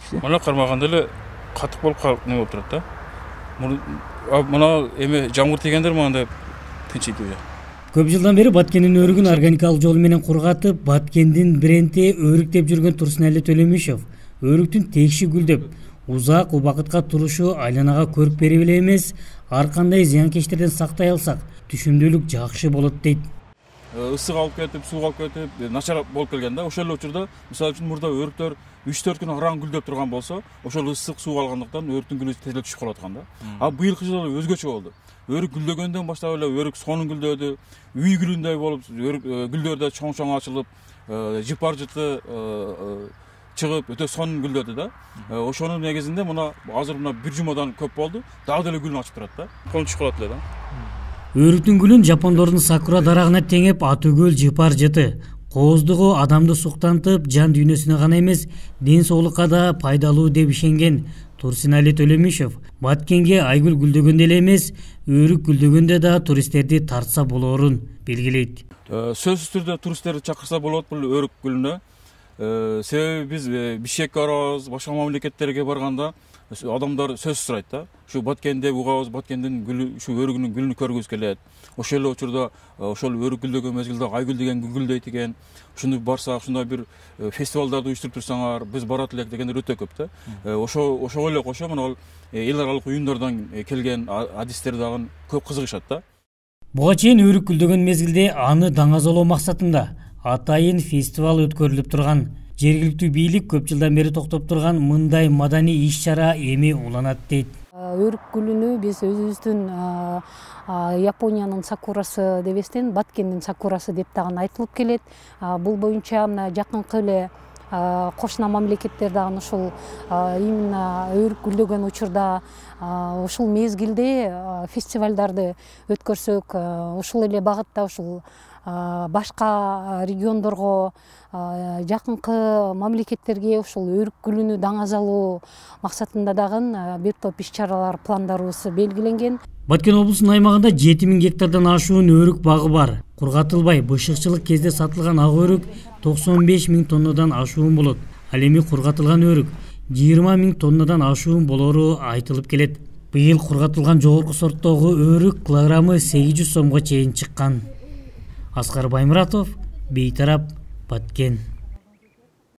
иште? Мына кармаганда эле катык болуп калып не болуп турат да. Мына эме жамгыр тийгендер мындай тынчыйт уже. Көп жылдан бери Баткендин өрүгүн органикалык жол менен кургатып, Баткендин бренди өрүк деп жүргөн Турсунали Төлөмишев өрүктүн текши гүлдөп, узак убакытка турушу айланага көрк берип эле эмес, ар кандай зыянкечтерден сактай алсак, түшүмдүүлүк жакшы болот дейт. Ысык алып кетип, сууга алып кетип, начар болуп келген да. Ошол учурда, мисалы үчүн мурда өрүктөр 3-4 күн араң гүлдөп турган болсо, ошол ысык суу алгандыктан өрүктүн гүлү тезелеп түшүп калып аткан да. Быйылкы жылы өзгөчө болду. Өрүк гүлдөгөндөн баштап эле өрүк сонун гүлдөдү, үй гүлүндөй болуп, өрүк гүлдөр да чоң ачылып, жыпар жыты чыгып, өтө сонун гүлдөдү да. Ошонун негизинде мына азыр мына 1 жумадан көп болду. Дагы деле гүлүн ачып турат да. Колун түшүп калат эле да. Өрүктүн гүлүн жапондордун сакура дарагына теңеп, атөгөл жыпар жыты. Кооздугу адамды суктантып, жан дүйнөсүнө гана эмес, ден соолукка да пайдалуу деп ишенген Турсунали Төлөмишев Баткенге айгүл гүлдөгөндө эле эмес, өрүк гүлдөгөндө да туристтерди тартса болоорун белгилейт. Сөзсүз түрдө туристтерди чакырса болот бул өрүк гүлүнө. Себеби биз Бишкекке барабыз, башка мамлекеттерге барганда адамдар сөз сурайт да. Ушу Баткенде угабыз, Баткендин гүлү, ушу өрүгүнүн гүлүн көргүбүз келет. Ошол эле учурда ошол өрүк гүлдөгөн мезгилде айгүл деген гүлдейт экен. Ушуну барсак, ушундай бир фестивалдарды уюштуруп турсаңар, биз барат элек дегендер өтө көп да. Ошого эле кошо мына эл аралык уюмдардан келген адистер дагы көп кызыгышат да. Буга чейин өрүк гүлдөгөн мезгилде аны даңазалоо максатында атайын фестиваль өткөрүлүп турган. Жергиликтүү бийлик көп жылдан бери токтоп турган мындай маданий иш-чара эми уланат дейт. Өрүк гүлүнү биз өзүбүздүн Япониянын сакурасы дебестен Баткендин сакурасы деп дагы айтылып келет. Бул боюнча мына жакынкы эле кошуна мамлекеттер дагы ушул именно өрүк гүлдөгөн учурда ушул мезгилде фестивалдарды өткөрсөк, ушул эле багытта ушул башка региондорго, жакынкы мамлекеттерге ушул өрүк гүлүнү даңазалоо максатында дагы бир топ иш-чаралар пландарыбыз белгиленген. Баткен облусунун аймагында 7000 гектардан ашуун өрүк багы бар. Кургатылбай бышыкчылык кезде сатылган ак өрүк 95 000 тоннадан ашуун болот. Ал эми кургатылган өрүк 20 000 тоннадан ашуун болору айтылып келет. Быйыл кургатылган жогорку сорттогу өрүк килограммы 800 сомго чейин чыккан. Аскар Баймуратов, Бейтарап, Баткен.